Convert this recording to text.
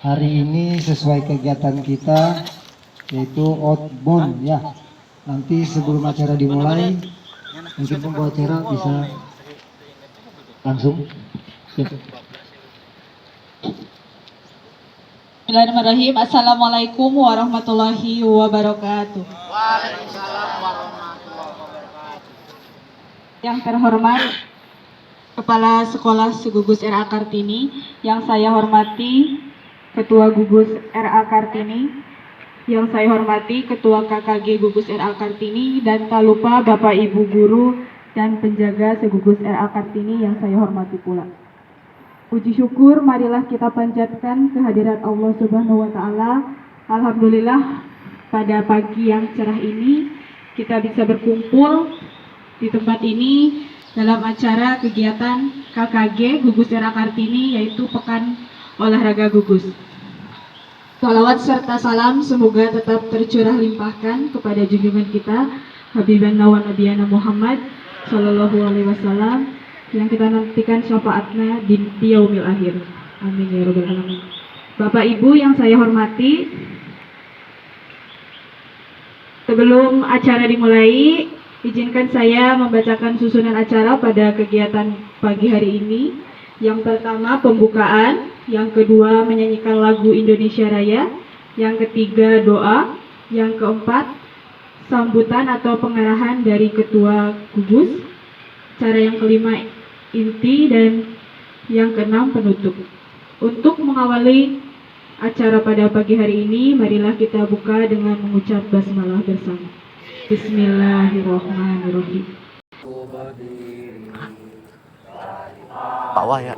Hari ini sesuai kegiatan kita yaitu outbound ya. Nanti sebelum acara dimulai, mungkin pembawa acara bisa langsung. Bismillahirrahmanirrahim. Assalamualaikum warahmatullahi wabarakatuh. Waalaikumsalam warahmatullahi wabarakatuh. Yang terhormat Kepala Sekolah Segugus RA Kartini, yang saya hormati Ketua Gugus RA Kartini, yang saya hormati Ketua KKG Gugus RA Kartini, dan tak lupa Bapak Ibu guru dan penjaga Segugus RA Kartini yang saya hormati pula. Puji syukur marilah kita panjatkan kehadirat Allah Subhanahu wa taala. Alhamdulillah pada pagi yang cerah ini kita bisa berkumpul di tempat ini dalam acara kegiatan KKG Gugus RA Kartini, yaitu Pekan Olahraga Gugus. Salawat serta salam semoga tetap tercurah limpahkan kepada junjungan kita Habibana wa Nabiyana Muhammad Sallallahu Alaihi Wasallam, yang kita nantikan syafaatnya di yaumil akhir. Amin ya rabbal alamin. Bapak Ibu yang saya hormati, sebelum acara dimulai, izinkan saya membacakan susunan acara pada kegiatan pagi hari ini. Yang pertama pembukaan, yang kedua menyanyikan lagu Indonesia Raya, yang ketiga doa, yang keempat sambutan atau pengarahan dari Ketua Gugus, cara yang kelima inti, dan yang keenam penutup. Untuk mengawali acara pada pagi hari ini, marilah kita buka dengan mengucap basmalah bersama. Bismillahirrahmanirrahim. Bawah ya.